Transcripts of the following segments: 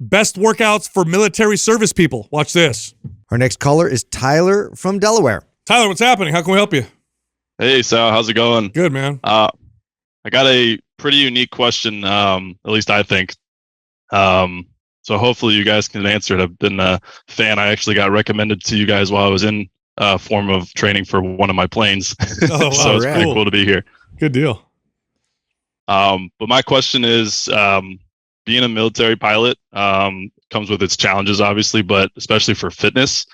best workouts for military service people. Watch this. Our next caller is Tyler from Delaware. Tyler, what's happening? How can we help you? Hey, Sal, how's it going? Good, man. I got a pretty unique question, at least I think. So hopefully you guys can answer it. I've been a fan. I actually got recommended to you guys while I was in a form of training for one of my planes. Oh, wow, so it's pretty cool to be here. Good deal. But my question is, being a military pilot comes with its challenges, obviously, but especially for fitness.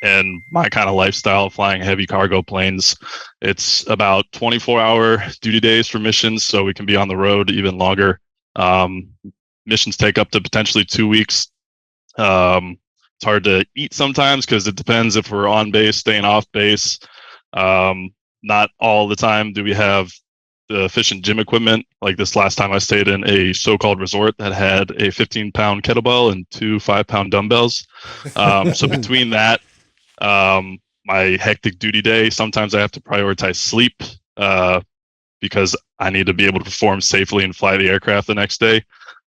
And my kind of lifestyle, flying heavy cargo planes, it's about 24-hour duty days for missions, so we can be on the road even longer. Missions take up to potentially 2 weeks. It's hard to eat sometimes because it depends if we're on base, staying off base. Not all the time do we have the efficient gym equipment. Like this last time I stayed in a so-called resort that had a 15-pound kettlebell and 2 5-pound dumbbells. So between that, my hectic duty day, sometimes I have to prioritize sleep because I need to be able to perform safely and fly the aircraft the next day.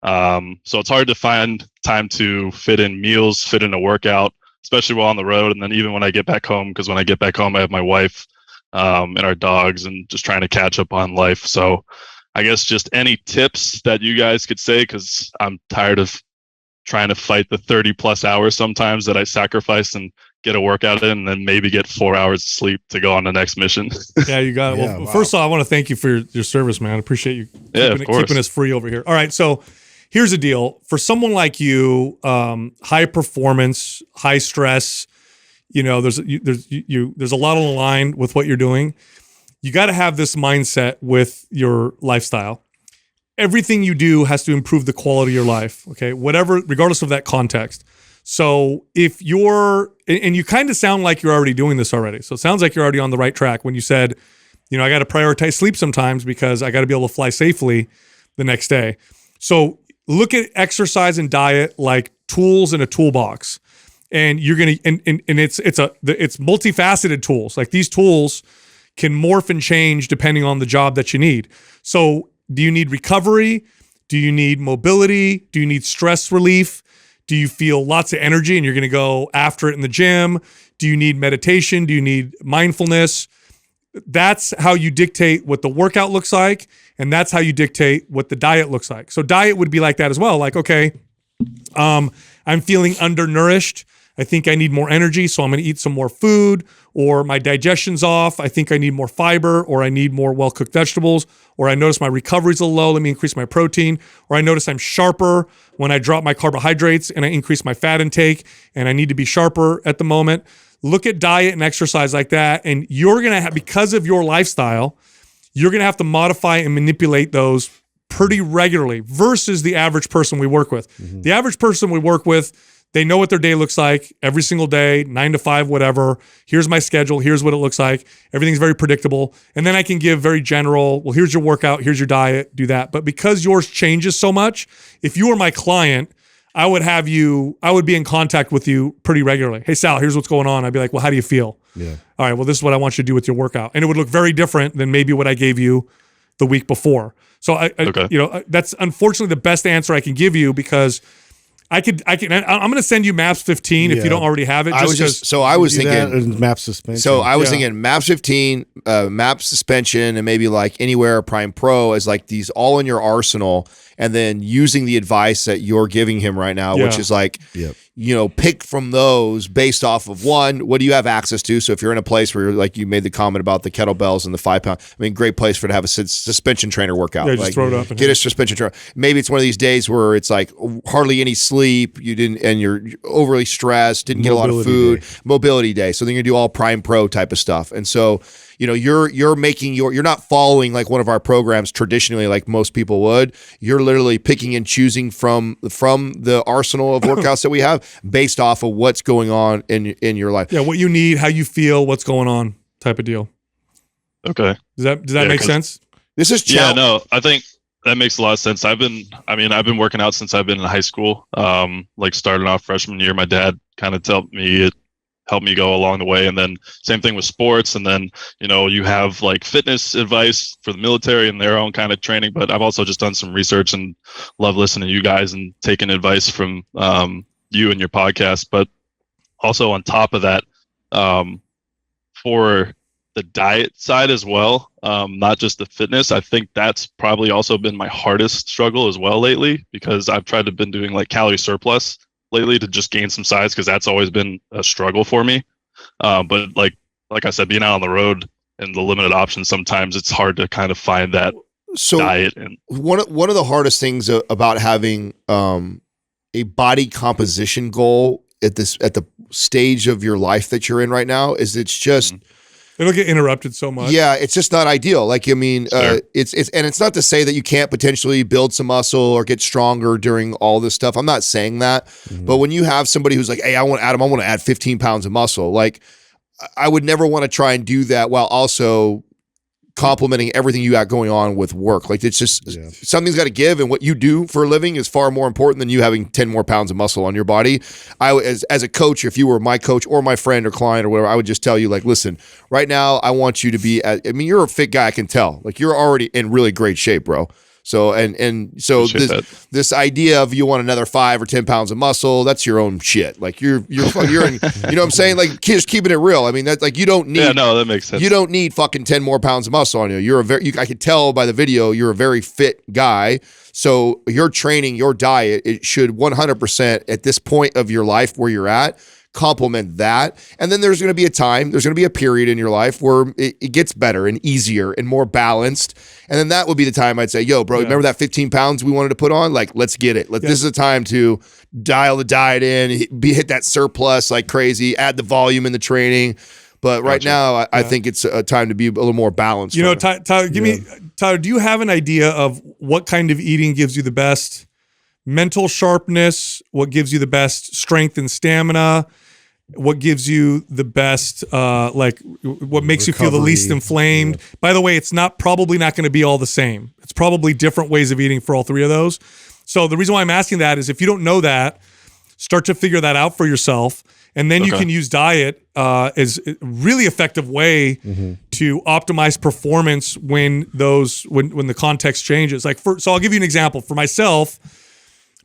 So it's hard to find time to fit in meals, fit in a workout, especially while on the road. And then even when I get back home, because when I get back home, I have my wife and our dogs and just trying to catch up on life. So I guess just any tips that you guys could say, because I'm tired of trying to fight the 30 plus hours sometimes that I sacrifice and get a workout in and then maybe get 4 hours of sleep to go on the next mission. Yeah, you got it. Well, first of all, I want to thank you for your service, man. I appreciate you keeping us free over here. All right, so here's the deal. For someone like you, high performance, high stress, there's a lot on the line with what you're doing. You got to have this mindset with your lifestyle. Everything you do has to improve the quality of your life, okay? Whatever, regardless of that context. So if and you kind of sound like you're already doing this already. So it sounds like you're already on the right track when you said, I got to prioritize sleep sometimes because I got to be able to fly safely the next day. So look at exercise and diet like tools in a toolbox. And you're going to, and it's multifaceted tools. Like these tools can morph and change depending on the job that you need. So do you need recovery? Do you need mobility? Do you need stress relief? Do you feel lots of energy and you're going to go after it in the gym? Do you need meditation? Do you need mindfulness? That's how you dictate what the workout looks like. And that's how you dictate what the diet looks like. So diet would be like that as well. Like, okay, I'm feeling undernourished. I think I need more energy, so I'm going to eat some more food, or my digestion's off. I think I need more fiber, or I need more well-cooked vegetables, or I notice my recovery's a little low. Let me increase my protein, or I notice I'm sharper when I drop my carbohydrates and I increase my fat intake, and I need to be sharper at the moment. Look at diet and exercise like that, and you're going to have, because of your lifestyle, you're going to have to modify and manipulate those pretty regularly versus the average person we work with. Mm-hmm. The average person we work with, they know what their day looks like every single day, 9 to 5, whatever. Here's my schedule. Here's what it looks like. Everything's very predictable. And then I can give very general, well, here's your workout. Here's your diet. Do that. But because yours changes so much, if you were my client, I would be in contact with you pretty regularly. Hey, Sal, here's what's going on. I'd be like, well, how do you feel? Yeah. All right, well, this is what I want you to do with your workout. And it would look very different than maybe what I gave you the week before. So that's unfortunately the best answer I can give you because I'm going to send you Maps 15 if you don't already have it. I was thinking Map suspension. So I was thinking Maps 15, Map suspension, and maybe like Anywhere Prime Pro as like these all in your arsenal, and then using the advice that you're giving him right now, which is like, pick from those based off of one, what do you have access to? So if you're in a place where like you made the comment about the kettlebells and the 5-pound, great place for to have a suspension trainer workout. Yeah, just throw it up. Get a suspension trainer. Maybe it's one of these days where it's like hardly any sleep, and you're overly stressed, didn't get a lot of food, mobility day. So then you do all Prime Pro type of stuff. And so, you're making you're not following like one of our programs traditionally like most people would. You're literally picking and choosing from the arsenal of workouts that we have based off of what's going on in your life. Yeah, what you need, how you feel, what's going on, type of deal. Okay. Does that make sense? This is I think that makes a lot of sense. I've been working out since I've been in high school. Like starting off freshman year, my dad kind of told me helped me go along the way. And then same thing with sports. And then, you have like fitness advice for the military and their own kind of training. But I've also just done some research and love listening to you guys and taking advice from you and your podcast. But also on top of that, for the diet side as well, not just the fitness, I think that's probably also been my hardest struggle as well lately, because I've tried to been doing like calorie surplus lately to just gain some size, because that's always been a struggle for me. But like I said, being out on the road and the limited options, sometimes it's hard to kind of find that diet. And one of the hardest things about having a body composition goal at the stage of your life that you're in right now is it's just it'll get interrupted so much. Yeah, it's just not ideal. Like, I mean, Sure. it's not to say that you can't potentially build some muscle or get stronger during all this stuff. I'm not saying that. But when you have somebody who's like, hey, I want to add 15 pounds of muscle. Like, I would never want to try and do that while also complementing everything you got going on with work. Like, it's just something's got to give, and what you do for a living is far more important than you having 10 more pounds of muscle on your body. As a coach, if you were my coach or my friend or client or whatever, I would just tell you, like, listen, right now I want you to be you're a fit guy, I can tell. Like, you're already in really great shape, bro. So so this idea of you want another 5 or 10 pounds of muscle, that's your own shit. Like, you're in, you know what I'm saying? Like, just keeping it real. I mean, that's like, you don't need. Yeah, no, that makes sense. You don't need fucking 10 more pounds of muscle on you. I could tell by the video, you're a very fit guy. So your training, your diet, it should 100% at this point of your life where you're at, complement that. And then there's going to be a period in your life where it gets better and easier and more balanced. And then that would be the time I'd say, yo, bro, remember that 15 pounds we wanted to put on? Like, let's get it. This is the time to dial the diet in, hit that surplus like crazy, add the volume in the training. But right now, I think it's a time to be a little more balanced. Tyler, Tyler, do you have an idea of what kind of eating gives you the best mental sharpness? What gives you the best strength and stamina? What gives you the best, what makes you feel the least inflamed? Yeah. By the way, it's probably not going to be all the same. It's probably different ways of eating for all three of those. So the reason why I'm asking that is if you don't know that, start to figure that out for yourself. And then you can use diet as a really effective way to optimize performance when the context changes. So I'll give you an example. For myself,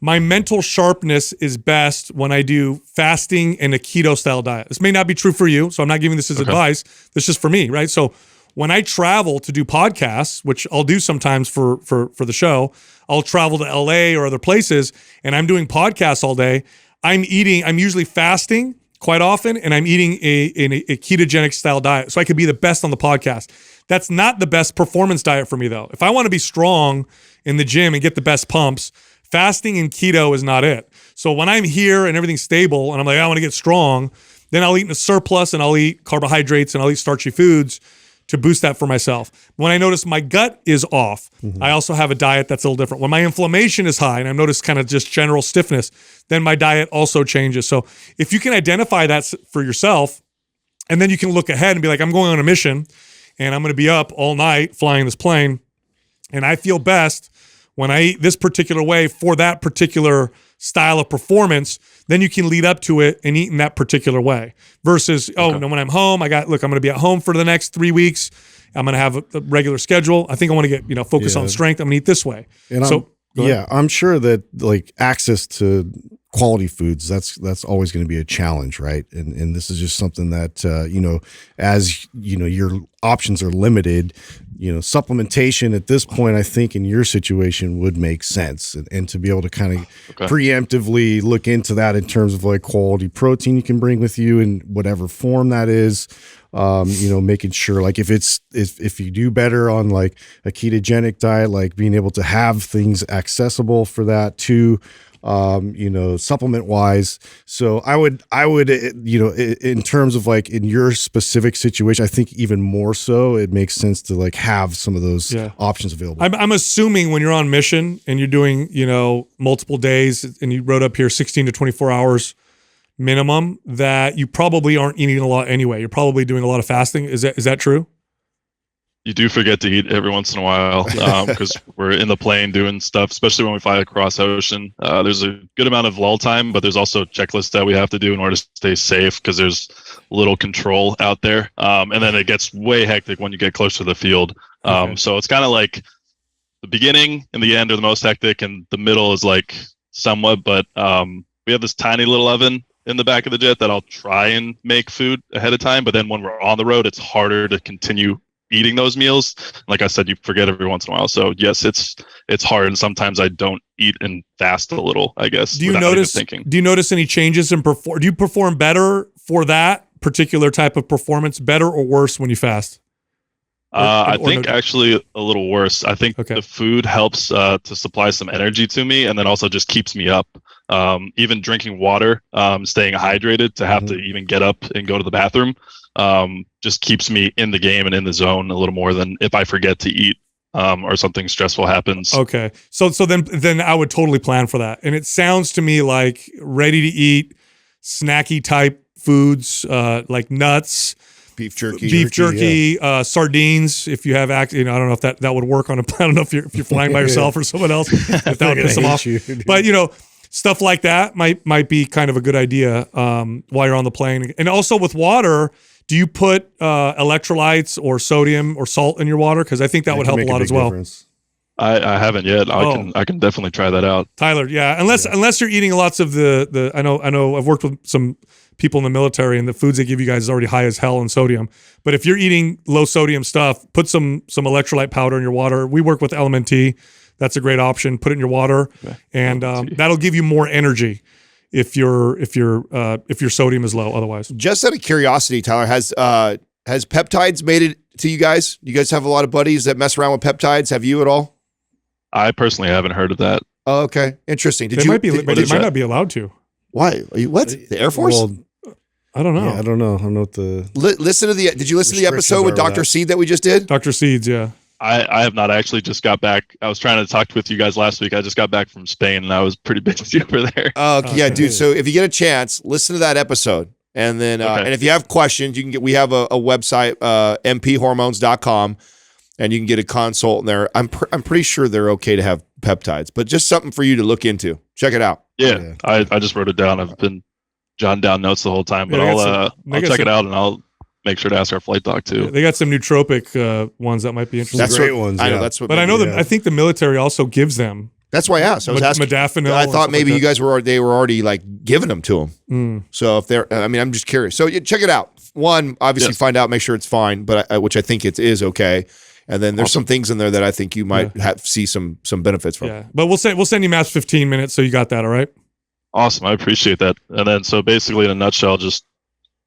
my mental sharpness is best when I do fasting and a keto style diet. This may not be true for you, so I'm not giving this as advice. This is just for me, right? So when I travel to do podcasts, which I'll do sometimes for the show, I'll travel to LA or other places, and I'm doing podcasts all day. I'm usually fasting quite often, and I'm eating a ketogenic style diet, so I could be the best on the podcast. That's not the best performance diet for me, though. If I want to be strong in the gym and get the best pumps, fasting and keto is not it. So when I'm here and everything's stable and I'm like, I want to get strong, then I'll eat in a surplus and I'll eat carbohydrates and I'll eat starchy foods to boost that for myself. When I notice my gut is off, I also have a diet that's a little different. When my inflammation is high and I notice kind of just general stiffness, then my diet also changes. So if you can identify that for yourself, and then you can look ahead and be like, I'm going on a mission and I'm going to be up all night flying this plane, and I feel best when I eat this particular way for that particular style of performance, then you can lead up to it and eat in that particular way. Versus, when I'm home, I'm going to be at home for the next 3 weeks. I'm going to have a regular schedule. I think I want to get, focus on strength. I'm going to eat this way. And I'm sure that like access to quality foods, that's always going to be a challenge, right? And this is just something that, as your options are limited, supplementation at this point, I think in your situation would make sense. And to be able to kind of preemptively look into that in terms of like quality protein you can bring with you in whatever form that is, making sure like if you do better on like a ketogenic diet, like being able to have things accessible for that too, supplement wise. So I would, in terms of like in your specific situation, I think even more so, it makes sense to like have some of those options available. I'm assuming when you're on mission and you're doing, multiple days, and you wrote up here 16 to 24 hours minimum, that you probably aren't eating a lot anyway. You're probably doing a lot of fasting. Is that true? you do forget to eat every once in a while because we're in the plane doing stuff, especially when we fly across ocean. There's a good amount of lull time, but there's also checklists that we have to do in order to stay safe because there's little control out there. And then it gets way hectic when you get close to the field. So it's kind of like the beginning and the end are the most hectic, and the middle is like somewhat, but we have this tiny little oven in the back of the jet that I'll try and make food ahead of time. But then when we're on the road, it's harder to continue eating those meals. Like I said, you forget every once in a while. So yes, it's hard, and sometimes I don't eat and fast a little, I guess. Do you notice any changes in do you perform better for that particular type of performance, better or worse when you fast? I think actually a little worse. I think the food helps to supply some energy to me, and then also just keeps me up. Even drinking water, staying hydrated to have to even get up and go to the bathroom, just keeps me in the game and in the zone a little more than if I forget to eat or something stressful happens. Okay, so then I would totally plan for that. And it sounds to me like ready to eat, snacky type foods like nuts. Beef jerky, sardines. If you have, I don't know if that would work on a. I don't know if you're flying by yourself or someone else. If that would piss them off. But stuff like that might be kind of a good idea while you're on the plane. And also with water, do you put electrolytes or sodium or salt in your water? Because I think that would help a lot as well. Difference. I haven't yet. I can definitely try that out. Tyler, unless you're eating lots of the I know I've worked with some people in the military, and the foods they give you guys is already high as hell in sodium. But if you're eating low sodium stuff, put some electrolyte powder in your water. We work with LMNT. That's a great option. Put it in your water, and that'll give you more energy if your sodium is low. Otherwise, just out of curiosity, Tyler, has peptides made it to you guys? You guys have a lot of buddies that mess around with peptides. Have you at all? I personally haven't heard of that. Oh, okay, interesting. They might not be allowed to. Why? Are you what? The Air Force? Well, I don't know. Yeah, I don't know. I'm not the. Listen to the. Did you listen to the episode with Dr. Seed that we just did? Dr. Seeds, yeah. I have not. I actually just got back. I was trying to talk with you guys last week. I just got back from Spain, and I was pretty busy over there. Yeah, dude. So if you get a chance, listen to that episode, and then and if you have questions, you can get. We have a website, mphormones.com, and you can get a consult in there. I'm pretty sure they're okay to have peptides, but just something for you to look into. Check it out. Yeah, I just wrote it down. I've been jotting down notes the whole time, but I'll check it out, and I'll make sure to ask our flight doc too. Yeah, they got some nootropic ones that might be interesting. That's great ones. I know that's what. But I know that I think the military also gives them. That's why I asked. I was asking. Modafinil. I thought maybe you guys were already like giving them to them. So if they're, I'm just curious. So check it out. One, obviously find out, make sure it's fine, but which I think it is okay. And then there's some things in there that I think you might see some benefits from. Yeah, but we'll send you Matt's 15 minutes, so you got that, all right? Awesome, I appreciate that. And then so basically in a nutshell, just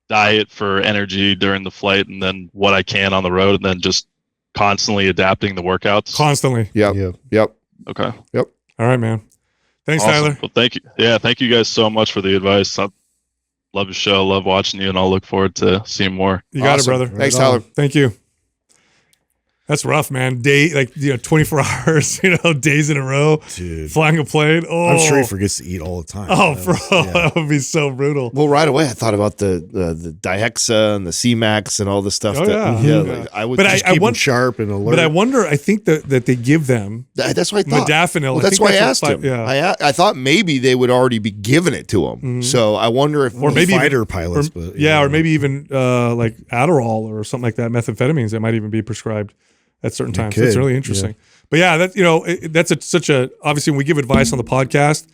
diet for energy during the flight, and then what I can on the road, and then just constantly adapting the workouts. Constantly. Yep. Okay. Yep. All right, man. Thanks, awesome. Tyler. Well, thank you. Yeah, thank you guys so much for the advice. I love your show, love watching you, and I'll look forward to seeing more. You got it, brother. Thanks, Tyler. Thank you. That's rough, man. 24 hours, days in a row, dude, flying a plane. Oh, I'm sure he forgets to eat all the time. Oh, that would be so brutal. Well, right away I thought about the Dihexa and the C-Max and all the stuff. I would just keep them sharp and alert. But I wonder. I think that they give them. That's what I thought. Modafinil. Well, that's why I asked him. Yeah. I thought maybe they would already be giving it to him. So I wonder if maybe fighter pilots, or maybe even like Adderall or something like that, methamphetamines that might even be prescribed at certain times. It's really interesting. But that's such a obviously when we give advice on the podcast,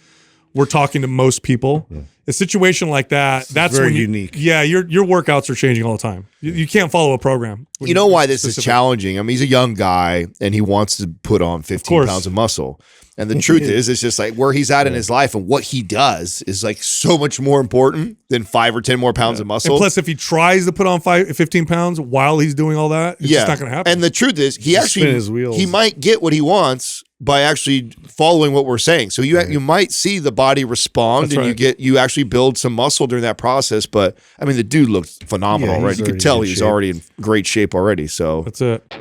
we're talking to most people. A situation like that's very unique. Yeah, your workouts are changing all the time. You can't follow a program. You know why this is challenging? I mean, he's a young guy and he wants to put on 15 pounds of muscle. And the truth is, it's just like where he's at in his life and what he does is like so much more important than 5 or 10 more pounds of muscle. And plus, if he tries to put on 15 pounds while he's doing all that, it's just not going to happen. And the truth is, he might get what he wants by actually following what we're saying. So you might see the body respond, and you actually build some muscle during that process. But I mean, the dude looks phenomenal, right? You could tell he's already in great shape already. So that's it.